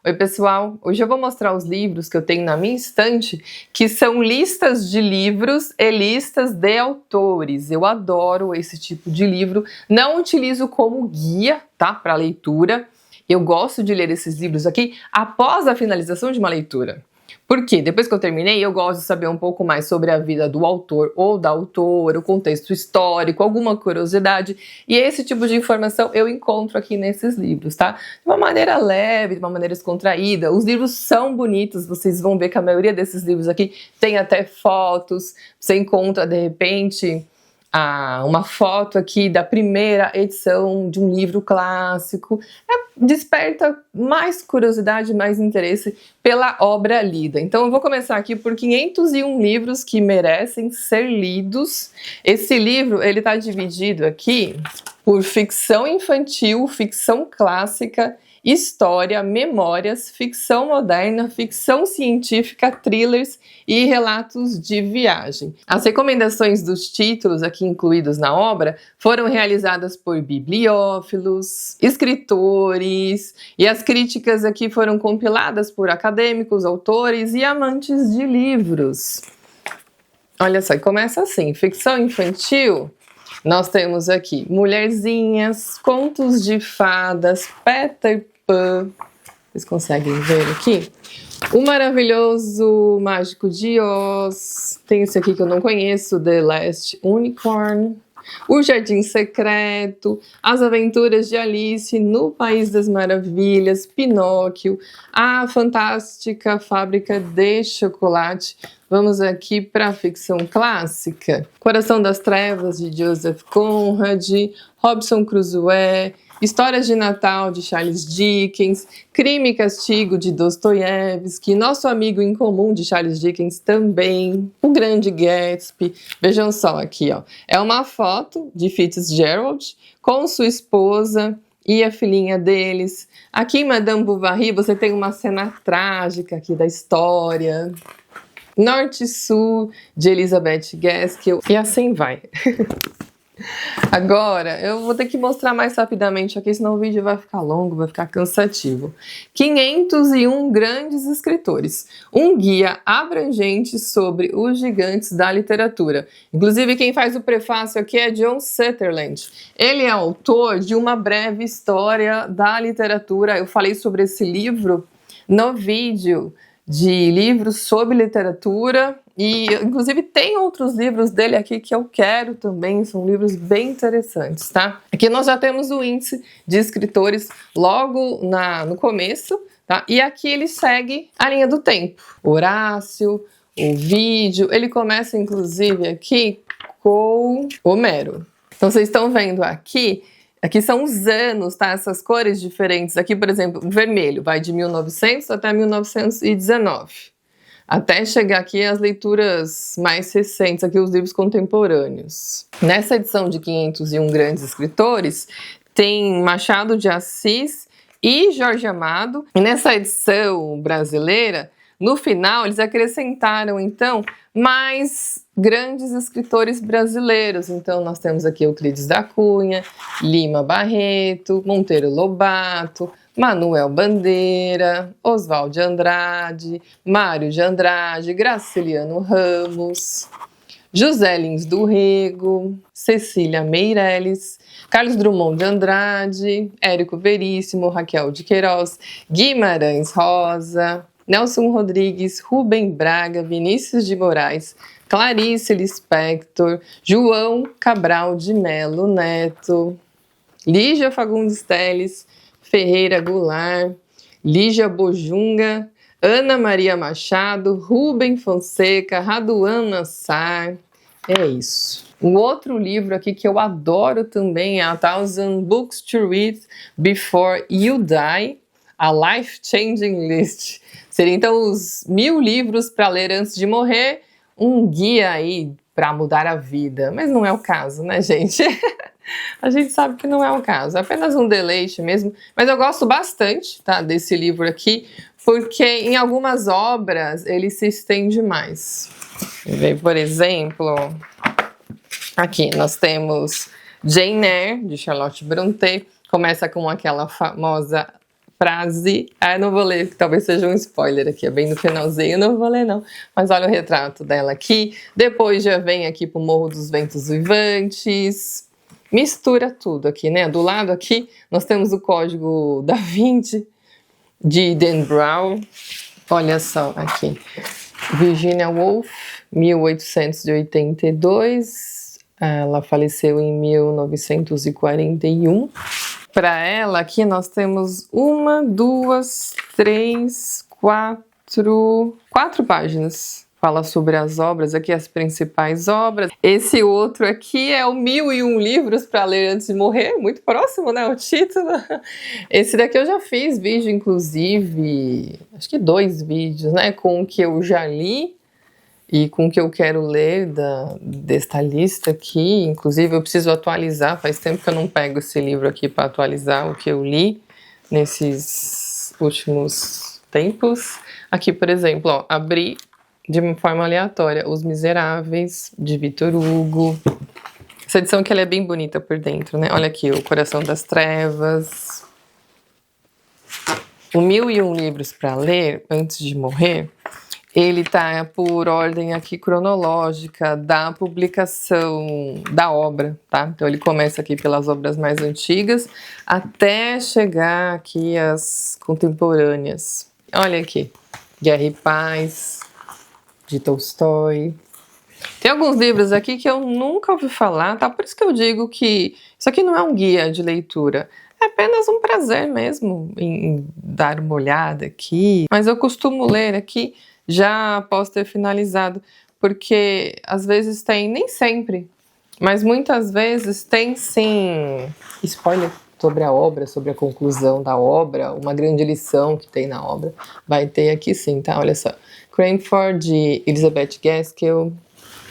Oi pessoal, hoje eu vou mostrar os livros que eu tenho na minha estante, que são listas de livros e listas de autores. Eu adoro esse tipo de livro, não utilizo como guia, tá, para leitura. Eu gosto de ler esses livros aqui após a finalização de uma leitura. Porque depois que eu terminei, eu gosto de saber um pouco mais sobre a vida do autor ou da autora, o contexto histórico, alguma curiosidade. E esse tipo de informação eu encontro aqui nesses livros, tá? De uma maneira leve, de uma maneira descontraída. Os livros são bonitos, vocês vão ver que a maioria desses livros aqui tem até fotos. Você encontra, de repente, uma foto aqui da primeira edição de um livro clássico. Desperta mais curiosidade, mais interesse pela obra lida. Então eu vou começar aqui por 501 livros que merecem ser lidos. Esse livro, ele está dividido aqui por ficção infantil, ficção clássica, história, memórias, ficção moderna, ficção científica, thrillers e relatos de viagem. As recomendações dos títulos aqui incluídos na obra foram realizadas por bibliófilos, escritores, e as críticas aqui foram compiladas por acadêmicos, autores e amantes de livros. Olha só, começa assim, ficção infantil. Nós temos aqui Mulherzinhas, Contos de Fadas, Peter Pan, vocês conseguem ver aqui? O Maravilhoso Mágico de Oz, tem esse aqui que eu não conheço, The Last Unicorn, O Jardim Secreto, As Aventuras de Alice no País das Maravilhas, Pinóquio, A Fantástica Fábrica de Chocolate. Vamos aqui para a ficção clássica. Coração das Trevas, de Joseph Conrad, Robinson Crusoe, Histórias de Natal, de Charles Dickens, Crime e Castigo, de Dostoiévski, Nosso Amigo em Comum, de Charles Dickens também, O Grande Gatsby. Vejam só aqui, ó. É uma foto de Fitzgerald com sua esposa e a filhinha deles. Aqui em Madame Bovary você tem uma cena trágica aqui da história. Norte e Sul, de Elizabeth Gaskell, e assim vai. Agora, eu vou ter que mostrar mais rapidamente aqui, senão o vídeo vai ficar longo, vai ficar cansativo. 501 grandes escritores. Um guia abrangente sobre os gigantes da literatura. Inclusive, quem faz o prefácio aqui é John Sutherland. Ele é autor de Uma Breve História da Literatura. Eu falei sobre esse livro no vídeo de livros sobre literatura, e inclusive tem outros livros dele aqui que eu quero também, são livros bem interessantes, tá? Aqui nós já temos o índice de escritores logo no começo, tá? E aqui ele segue a linha do tempo. Horácio, Ovídio, ele começa inclusive aqui com Homero. Então vocês estão vendo aqui são os anos, tá? Essas cores diferentes. Aqui, por exemplo, o vermelho vai de 1900 até 1919. Até chegar aqui as leituras mais recentes, aqui os livros contemporâneos. Nessa edição de 501 grandes escritores, tem Machado de Assis e Jorge Amado. E nessa edição brasileira, no final, eles acrescentaram, então, mais grandes escritores brasileiros. Então, nós temos aqui Euclides da Cunha, Lima Barreto, Monteiro Lobato, Manuel Bandeira, Oswald de Andrade, Mário de Andrade, Graciliano Ramos, José Lins do Rego, Cecília Meirelles, Carlos Drummond de Andrade, Érico Veríssimo, Raquel de Queiroz, Guimarães Rosa, Nelson Rodrigues, Rubem Braga, Vinícius de Moraes, Clarice Lispector, João Cabral de Melo Neto, Lígia Fagundes Telles, Ferreira Goulart, Lígia Bojunga, Ana Maria Machado, Rubem Fonseca, Raduan Nassar. É isso. Um outro livro aqui que eu adoro também é A Thousand Books to Read Before You Die, A Life-Changing List. Seria então os 1000 livros para ler antes de morrer, um guia aí para mudar a vida. Mas não é o caso, né, gente? A gente sabe que não é o caso, é apenas um deleite mesmo. Mas eu gosto bastante, tá, desse livro aqui, porque em algumas obras ele se estende mais. Por exemplo, aqui nós temos Jane Eyre, de Charlotte Brontë. Começa com aquela famosa frase. Eu não vou ler, talvez seja um spoiler aqui, é bem no finalzinho, eu não vou ler não. Mas olha o retrato dela aqui. Depois já vem aqui pro Morro dos Ventos Vivantes. Mistura tudo aqui, né? Do lado aqui nós temos o Código da Vinci de Dan Brown. Olha só aqui. Virginia Woolf, 1882. Ela faleceu em 1941. Para ela, aqui nós temos 1, 2, 3, 4 páginas. Fala sobre as obras, aqui as principais obras. Esse outro aqui é o 1001 livros para ler antes de morrer, muito próximo, né, o título. Esse daqui eu já fiz vídeo, inclusive, acho que 2 vídeos, né, com o que eu já li e com o que eu quero ler desta lista aqui. Inclusive eu preciso atualizar, faz tempo que eu não pego esse livro aqui para atualizar o que eu li nesses últimos tempos. Aqui, por exemplo, ó, abri de uma forma aleatória Os Miseráveis, de Victor Hugo. Essa edição que ela é bem bonita por dentro, né? Olha aqui, O Coração das Trevas. O 1001 livros para ler antes de morrer, ele tá por ordem aqui cronológica da publicação da obra, tá? Então ele começa aqui pelas obras mais antigas até chegar aqui às contemporâneas. Olha aqui, Guerra e Paz, de Tolstói. Tem alguns livros aqui que eu nunca ouvi falar, tá? Por isso que eu digo que isso aqui não é um guia de leitura. É apenas um prazer mesmo em dar uma olhada aqui. Mas eu costumo ler aqui já após ter finalizado, porque às vezes tem, nem sempre, mas muitas vezes tem sim spoiler sobre a obra, sobre a conclusão da obra, uma grande lição que tem na obra, vai ter aqui sim, tá? Olha só, Cranford, de Elizabeth Gaskell,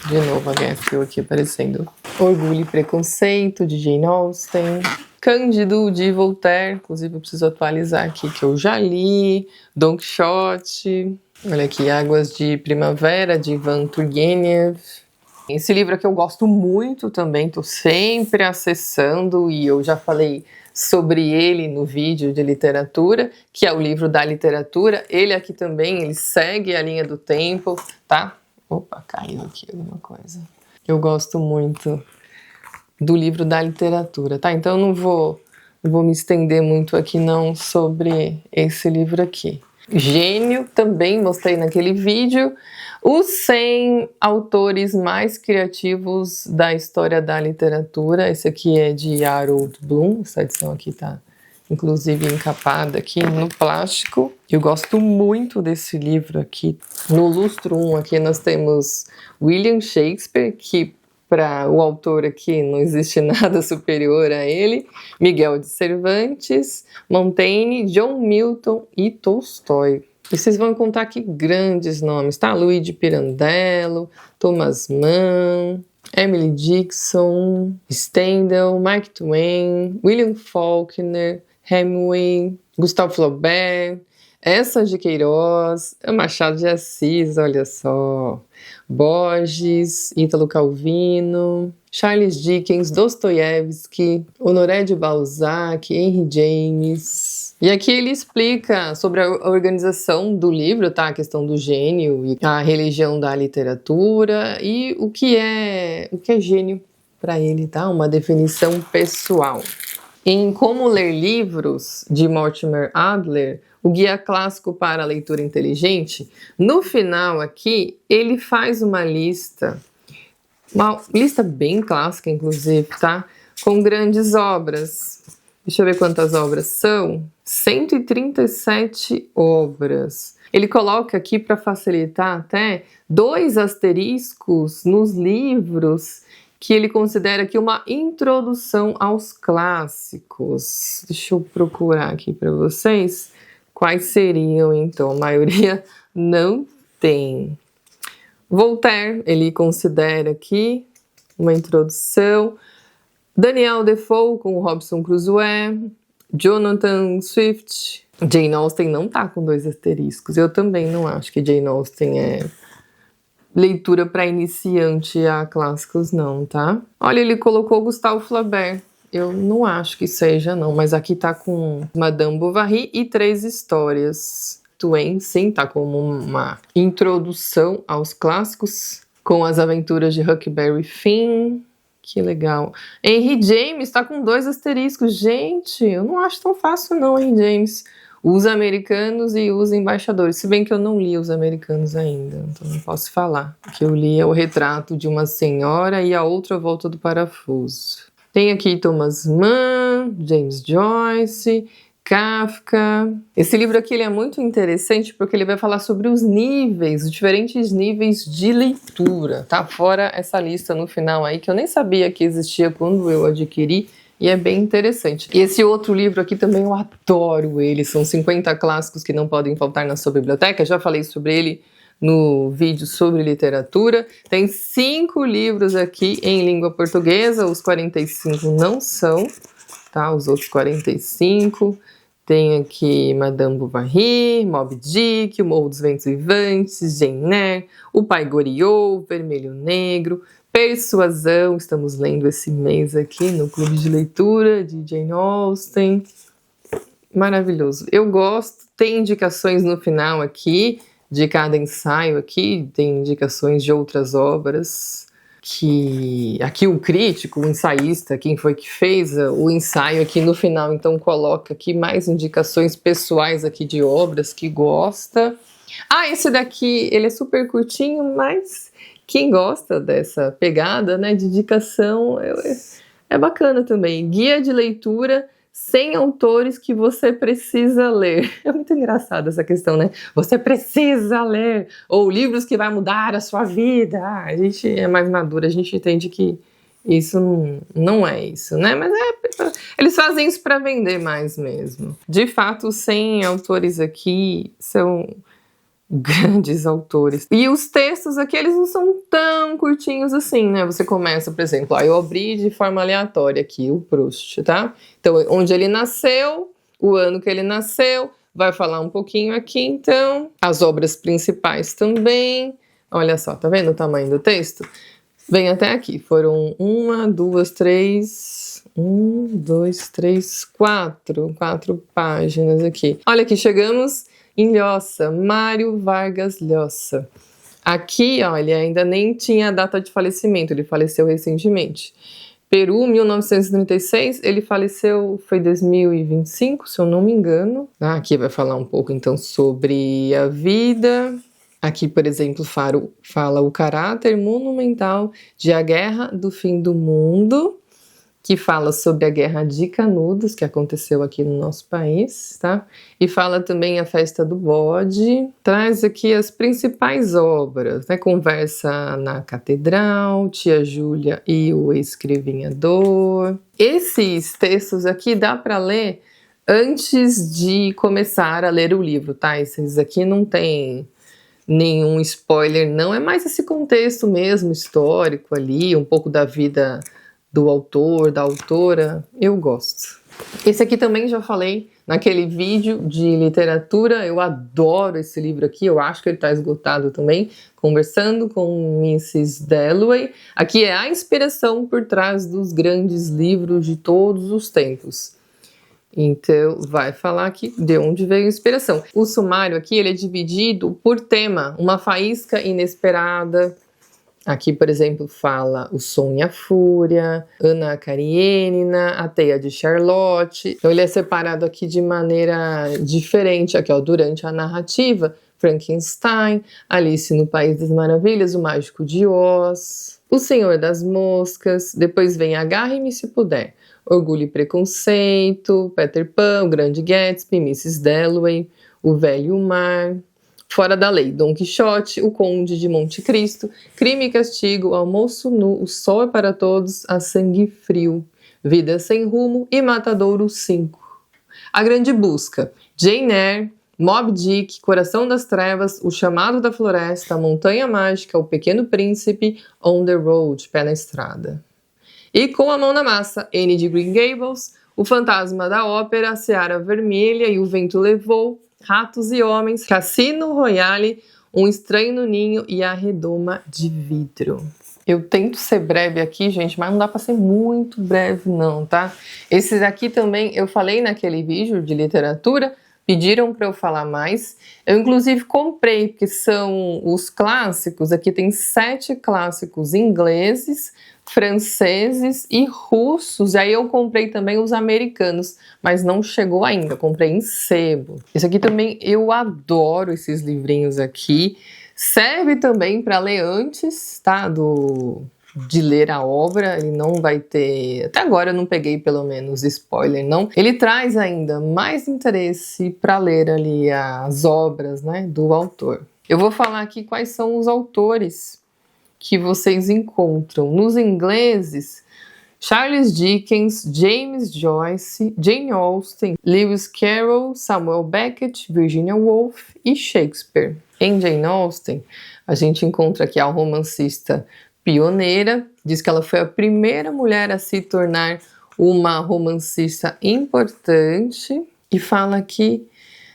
de novo a Gaskell aqui aparecendo, Orgulho e Preconceito, de Jane Austen, Cândido, de Voltaire, inclusive eu preciso atualizar aqui que eu já li, Don Quixote. Olha aqui, Águas de Primavera, de Ivan Turgenev. Esse livro aqui eu gosto muito também, tô sempre acessando e eu já falei sobre ele no vídeo de literatura, que é o livro da literatura. Ele aqui também, ele segue a linha do tempo, tá? Opa, caiu aqui alguma coisa. Eu gosto muito do livro da literatura, tá? Então eu não vou me estender muito aqui não sobre esse livro aqui. Gênio, também mostrei naquele vídeo, os 100 autores mais criativos da história da literatura. Esse aqui é de Harold Bloom, essa edição aqui tá inclusive encapada aqui no plástico. Eu gosto muito desse livro aqui. No lustro 1 aqui nós temos William Shakespeare, que para o autor aqui não existe nada superior a ele, Miguel de Cervantes, Montaigne, John Milton e Tolstói. E vocês vão encontrar aqui grandes nomes, tá? Luigi Pirandello, Thomas Mann, Emily Dickinson, Stendhal, Mark Twain, William Faulkner, Hemingway, Gustave Flaubert, Eça de Queiroz, Machado de Assis, olha só, Borges, Ítalo Calvino, Charles Dickens, Dostoiévski, Honoré de Balzac, Henry James. E aqui ele explica sobre a organização do livro, tá? A questão do gênio e a religião da literatura e o que é gênio para ele, tá? Uma definição pessoal. Em Como Ler Livros, de Mortimer Adler, o Guia Clássico para a Leitura Inteligente, no final aqui ele faz uma lista bem clássica, inclusive, tá? Com grandes obras. Deixa eu ver quantas obras são. 137 obras. Ele coloca aqui, para facilitar até, 2 asteriscos nos livros que ele considera aqui uma introdução aos clássicos. Deixa eu procurar aqui para vocês quais seriam, então. A maioria não tem. Voltaire, ele considera aqui uma introdução. Daniel Defoe com Robinson Crusoe. Jonathan Swift. Jane Austen não tá com 2 asteriscos. Eu também não acho que Jane Austen é leitura para iniciante a clássicos, não, tá? Olha, ele colocou Gustave Flaubert. Eu não acho que seja, não, mas aqui tá com Madame Bovary e 3 histórias. Twain, sim, tá como uma introdução aos clássicos, com as aventuras de Huckleberry Finn. Que legal. Henry James tá com 2 asteriscos. Gente, eu não acho tão fácil não, Henry James. Os americanos e os embaixadores. Se bem que eu não li os americanos ainda, então não posso falar. O que eu li é o retrato de uma senhora e a outra volta do parafuso. Tem aqui Thomas Mann, James Joyce, Kafka. Esse livro aqui ele é muito interessante porque ele vai falar sobre os níveis, os diferentes níveis de leitura, tá? Fora essa lista no final aí que eu nem sabia que existia quando eu adquiri e é bem interessante. E esse outro livro aqui também eu adoro ele, são 50 clássicos que não podem faltar na sua biblioteca, já falei sobre ele no vídeo sobre literatura. Tem 5 livros aqui em língua portuguesa, os 45 não são, tá? Os outros 45. Tem aqui Madame Bovary, Moby Dick, O Morro dos Ventos Vivantes, Jane Eyre, O Pai Goriot, Vermelho Negro, Persuasão, estamos lendo esse mês aqui no Clube de Leitura de Jane Austen. Maravilhoso. Eu gosto, tem indicações no final aqui, de cada ensaio aqui, tem indicações de outras obras. Que aqui o crítico, o ensaísta, quem foi que fez o ensaio aqui no final, então coloca aqui mais indicações pessoais aqui de obras que gosta. Ah, esse daqui, ele é super curtinho, mas quem gosta dessa pegada, né, de indicação, é bacana também. Guia de leitura 100 autores que você precisa ler. É muito engraçado essa questão, né? Você precisa ler. Ou livros que vai mudar a sua vida. A gente é mais madura, a gente entende que isso não é isso, né? Mas eles fazem isso para vender mais mesmo. De fato, os 100 autores aqui são grandes autores. E os textos aqui, eles não são tão curtinhos assim, né? Você começa, por exemplo, eu abri de forma aleatória aqui o Proust, tá? Então, onde ele nasceu, o ano que ele nasceu, vai falar um pouquinho aqui, então. As obras principais também. Olha só, tá vendo o tamanho do texto? Vem até aqui. Foram 4 páginas aqui. Olha aqui, chegamos em Llosa, Mário Vargas Llosa. Aqui, ó, ele ainda nem tinha a data de falecimento, ele faleceu recentemente. Peru, 1936, ele faleceu, foi 2025, se eu não me engano. Aqui vai falar um pouco, então, sobre a vida. Aqui, por exemplo, fala o caráter monumental de A Guerra do Fim do Mundo, que fala sobre a Guerra de Canudos, que aconteceu aqui no nosso país, tá? E fala também a Festa do Bode, traz aqui as principais obras, né? Conversa na Catedral, Tia Júlia e o Escrevinhador. Esses textos aqui dá para ler antes de começar a ler o livro, tá? Esses aqui não tem nenhum spoiler, não, é mais esse contexto mesmo, histórico ali, um pouco da vida do autor, da autora, eu gosto. Esse aqui também já falei naquele vídeo de literatura, eu adoro esse livro aqui, eu acho que ele está esgotado também, Conversando com Mrs. Dalloway. Aqui é a inspiração por trás dos grandes livros de todos os tempos. Então, vai falar aqui de onde veio a inspiração. O sumário aqui, ele é dividido por tema, uma faísca inesperada. Aqui, por exemplo, fala O Som e a Fúria, Ana Karenina, A Teia de Charlotte. Então ele é separado aqui de maneira diferente, aqui ó, durante a narrativa, Frankenstein, Alice no País das Maravilhas, O Mágico de Oz, O Senhor das Moscas, depois vem Agarre-me se puder, Orgulho e Preconceito, Peter Pan, O Grande Gatsby, Mrs. Dalloway, O Velho Mar, Fora da Lei, Dom Quixote, O Conde de Monte Cristo, Crime e Castigo, Almoço Nu, O Sol é para Todos, A Sangue Frio, Vida Sem Rumo e Matadouro 5. A Grande Busca, Jane Eyre, Moby Dick, Coração das Trevas, O Chamado da Floresta, A Montanha Mágica, O Pequeno Príncipe, On the Road, Pé na Estrada. E Com a Mão na Massa, Anne de Green Gables, O Fantasma da Ópera, A Seara Vermelha e O Vento Levou, Ratos e Homens, Cassino Royale, Um Estranho no Ninho e A Redoma de Vidro. Eu tento ser breve aqui, gente, mas não dá para ser muito breve não, tá? Esses aqui também eu falei naquele vídeo de literatura, pediram para eu falar mais. Eu inclusive comprei, porque são os clássicos, aqui tem 7 clássicos ingleses, franceses e russos. E aí eu comprei também os americanos, mas não chegou ainda, comprei em sebo. Esse aqui também eu adoro esses livrinhos aqui. Serve também para ler antes, tá? De ler a obra, ele não vai ter... Até agora eu não peguei, pelo menos, spoiler, não. Ele traz ainda mais interesse para ler ali as obras, né, do autor. Eu vou falar aqui quais são os autores que vocês encontram. Nos ingleses, Charles Dickens, James Joyce, Jane Austen, Lewis Carroll, Samuel Beckett, Virginia Woolf e Shakespeare. Em Jane Austen, a gente encontra aqui a romancista pioneira, diz que ela foi a primeira mulher a se tornar uma romancista importante e fala aqui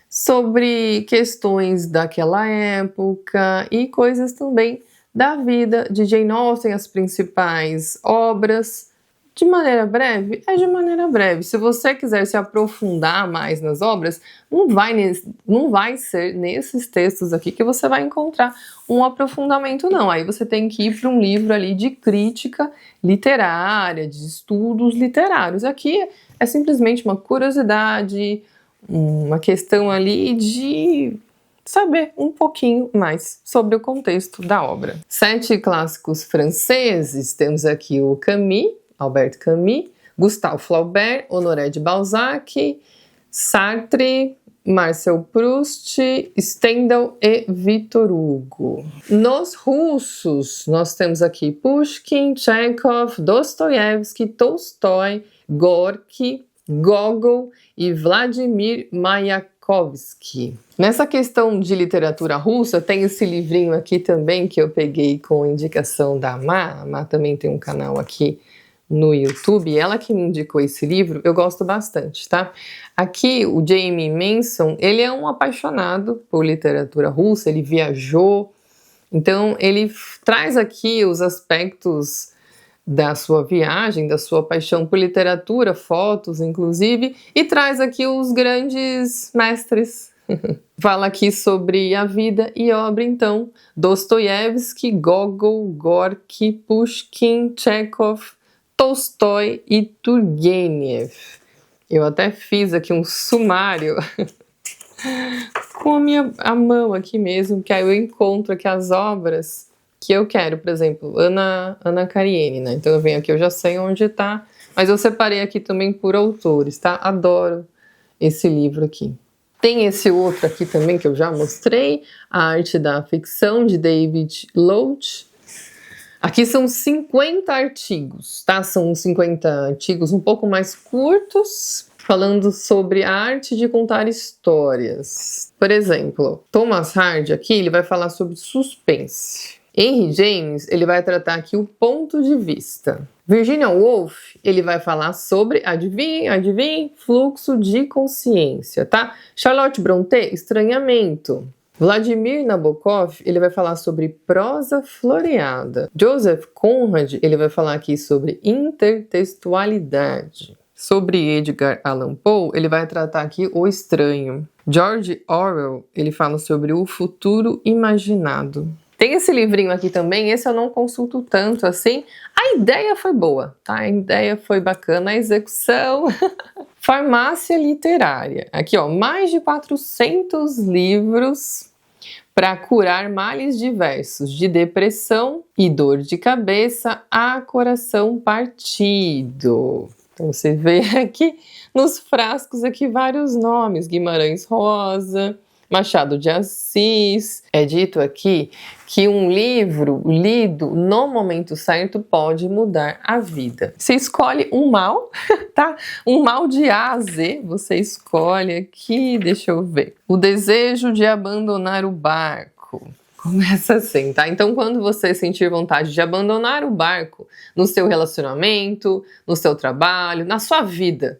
sobre questões daquela época e coisas também da vida de Jane Austen, as principais obras. De maneira breve? É de maneira breve. Se você quiser se aprofundar mais nas obras, não vai ser nesses textos aqui que você vai encontrar um aprofundamento, não. Aí você tem que ir para um livro ali de crítica literária, de estudos literários. Aqui é simplesmente uma curiosidade, uma questão ali de saber um pouquinho mais sobre o contexto da obra. 7 clássicos franceses, temos aqui o Camus, Albert Camus, Gustave Flaubert, Honoré de Balzac, Sartre, Marcel Proust, Stendhal e Victor Hugo. Nos russos, nós temos aqui Pushkin, Chekhov, Dostoiévski, Tolstói, Gorky, Gogol e Vladimir Mayakovsky. Nessa questão de literatura russa, tem esse livrinho aqui também que eu peguei com indicação da Má. A Má também tem um canal aqui no YouTube, ela que me indicou esse livro, eu gosto bastante, tá? Aqui o Jamie Manson, ele é um apaixonado por literatura russa, ele viajou, então ele traz aqui os aspectos da sua viagem, da sua paixão por literatura, fotos inclusive, e traz aqui os grandes mestres. Fala aqui sobre a vida e obra, então, Dostoiévski, Gogol, Gorky, Pushkin, Chekhov, Tolstói e Turgenev. Eu até fiz aqui um sumário com a mão aqui mesmo, que aí eu encontro aqui as obras que eu quero, por exemplo, Ana Karenina. Então eu venho aqui, eu já sei onde tá, mas eu separei aqui também por autores, tá? Adoro esse livro aqui. Tem esse outro aqui também que eu já mostrei, A Arte da Ficção, de David Loach. Aqui são 50 artigos, tá? São 50 artigos um pouco mais curtos, falando sobre a arte de contar histórias. Por exemplo, Thomas Hardy aqui, ele vai falar sobre suspense. Henry James, ele vai tratar aqui o ponto de vista. Virginia Woolf, ele vai falar sobre, adivinhe, fluxo de consciência, tá? Charlotte Brontë, estranhamento. Vladimir Nabokov, ele vai falar sobre prosa floreada. Joseph Conrad, ele vai falar aqui sobre intertextualidade. Sobre Edgar Allan Poe, ele vai tratar aqui o estranho. George Orwell, ele fala sobre o futuro imaginado. Tem esse livrinho aqui também, esse eu não consulto tanto assim. A ideia foi boa, tá? A ideia foi bacana, a execução... Farmácia literária. Aqui, ó, mais de 400 livros para curar males diversos, de depressão e dor de cabeça a coração partido. Então você vê aqui nos frascos aqui vários nomes: Guimarães Rosa, Machado de Assis. É dito aqui que um livro lido no momento certo pode mudar a vida. Você escolhe um mal, tá? Um mal de A a Z, você escolhe aqui, deixa eu ver. O desejo de abandonar o barco. Começa assim, tá? Então, quando você sentir vontade de abandonar o barco no seu relacionamento, no seu trabalho, na sua vida,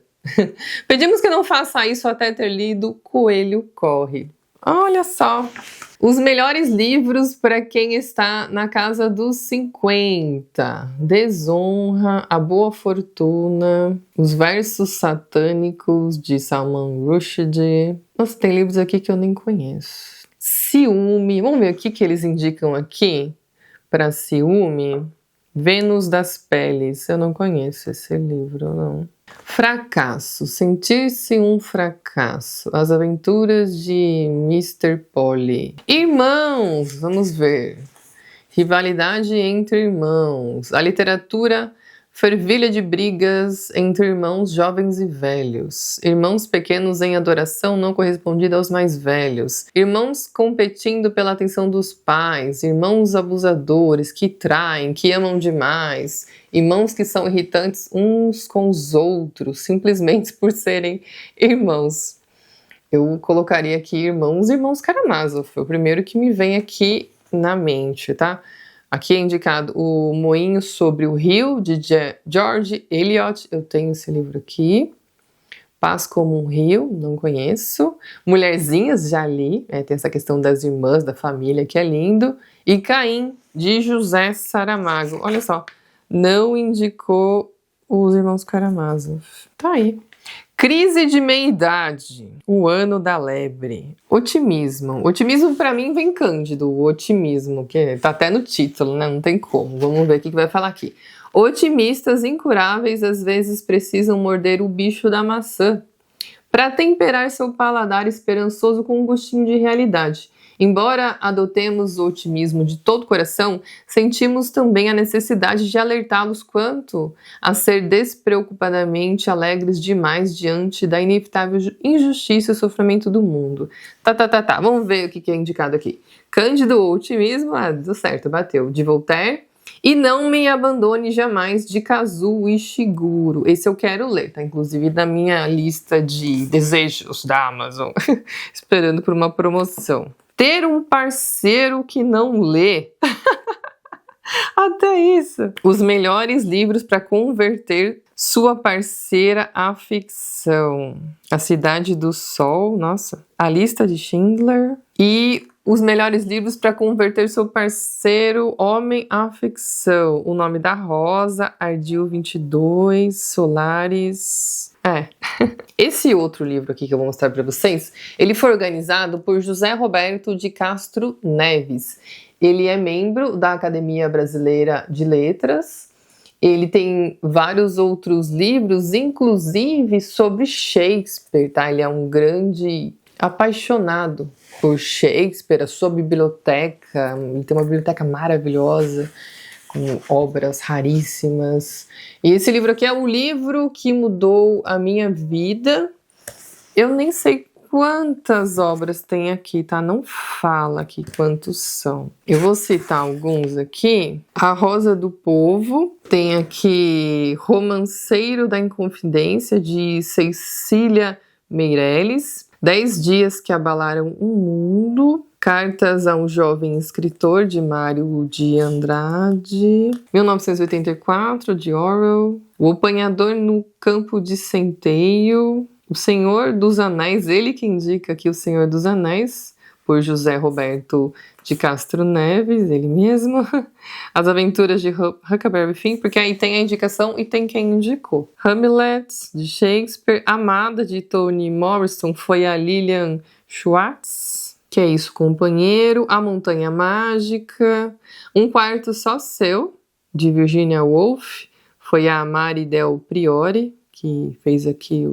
pedimos que não faça isso até ter lido Coelho Corre. Olha só, Os melhores livros para quem está na casa dos 50. Desonra, A Boa Fortuna, Os Versos Satânicos, de Salman Rushdie. Nossa, tem livros aqui que eu nem conheço. Ciúme, vamos ver o que eles indicam aqui para ciúme. Vênus das Peles, eu não conheço esse livro, não. Fracasso, sentir-se um fracasso, As Aventuras de Mr. Polly. Irmãos, vamos ver. Rivalidade entre irmãos, a literatura fervilha de brigas entre irmãos jovens e velhos, irmãos pequenos em adoração não correspondida aos mais velhos, irmãos competindo pela atenção dos pais, irmãos abusadores que traem, que amam demais, irmãos que são irritantes uns com os outros, simplesmente por serem irmãos. Eu colocaria aqui Irmãos Karamazov, foi o primeiro que me vem aqui na mente, tá? Aqui é indicado O Moinho sobre o Rio, de George Eliot. Eu tenho esse livro aqui. Paz como um Rio, não conheço. Mulherzinhas, já li. Tem essa questão das irmãs, da família, que é lindo. E Caim, de José Saramago. Olha só, não indicou Os Irmãos Karamazov. Tá aí. Crise de meia-idade, O Ano da Lebre. Otimismo. Otimismo pra mim vem Cândido, o otimismo, que tá até no título, né? Não tem como. Vamos ver o que vai falar aqui. Otimistas incuráveis às vezes precisam morder o bicho da maçã para temperar seu paladar esperançoso com um gostinho de realidade. Embora adotemos o otimismo de todo o coração, sentimos também a necessidade de alertá-los quanto a ser despreocupadamente alegres demais diante da inevitável injustiça e sofrimento do mundo. Tá. Vamos ver o que é indicado aqui. Cândido, otimismo, deu certo, bateu. De Voltaire. E Não Me Abandone Jamais, de Kazuo Ishiguro. Esse eu quero ler, tá? Inclusive na minha lista de desejos da Amazon, esperando por uma promoção. Ter um parceiro que não lê. Até isso. Os melhores livros para converter sua parceira à ficção. A Cidade do Sol, nossa. A Lista de Schindler. E os melhores livros para converter seu parceiro homem à ficção. O Nome da Rosa, Ardil 22, Solaris. Esse outro livro aqui que eu vou mostrar para vocês, ele foi organizado por José Roberto de Castro Neves. Ele é membro da Academia Brasileira de Letras. Ele tem vários outros livros, inclusive sobre Shakespeare, tá? Ele é um grande apaixonado por Shakespeare, a sua biblioteca. Ele tem uma biblioteca maravilhosa, com obras raríssimas. E esse livro aqui é um livro que mudou a minha vida. Eu nem sei quantas obras tem aqui, tá? Não fala aqui quantos são. Eu vou citar alguns aqui. A Rosa do Povo. Tem aqui Romanceiro da Inconfidência, de Cecília Meirelles. 10 Dias que Abalaram o Mundo. Cartas a um Jovem Escritor, de Mário de Andrade. 1984, de Orwell. O Apanhador no Campo de Centeio. O Senhor dos Anéis, ele que indica aqui O Senhor dos Anéis, por José Roberto de Castro Neves, ele mesmo. As Aventuras de Huckleberry Finn, porque aí tem a indicação e tem quem indicou. Hamlet, de Shakespeare. Amada, de Toni Morrison, foi a Lilian Schwartz. Que é isso, Companheiro. A Montanha Mágica. Um Quarto Só Seu, de Virginia Woolf, foi a Mari Del Priore que fez aqui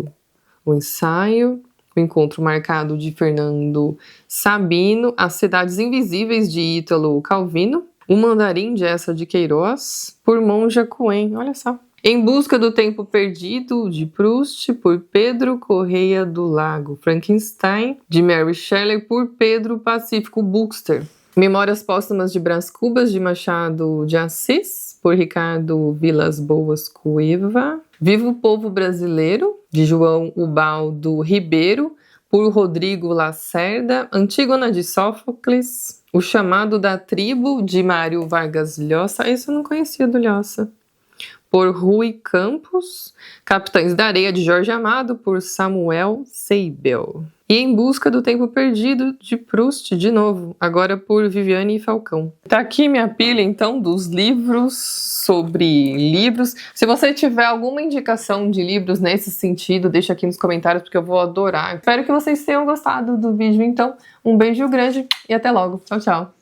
o ensaio. O Encontro Marcado, de Fernando Sabino. As Cidades Invisíveis, de Ítalo Calvino. O Mandarim, de Essa de Queiroz, por Monja Coen, olha só. Em Busca do Tempo Perdido, de Proust, por Pedro Correia do Lago. Frankenstein, de Mary Shelley, por Pedro Pacífico Buxter. Memórias Póstumas de Brás Cubas, de Machado de Assis, por Ricardo Vilas Boas Cueva. Viva o Povo Brasileiro, de João Ubaldo Ribeiro, por Rodrigo Lacerda. Antígona, de Sófocles. O Chamado da Tribo, de Mário Vargas Llosa. Esse eu não conhecia do Llosa. por Rui Campos. Capitães da Areia, de Jorge Amado, por Samuel Seibel. E Em Busca do Tempo Perdido, de Proust, de novo, agora por Viviane Falcão. Tá aqui minha pilha, então, dos livros sobre livros. Se você tiver alguma indicação de livros nesse sentido, deixa aqui nos comentários, porque eu vou adorar. Espero que vocês tenham gostado do vídeo, então. Um beijo grande e até logo. Tchau, tchau!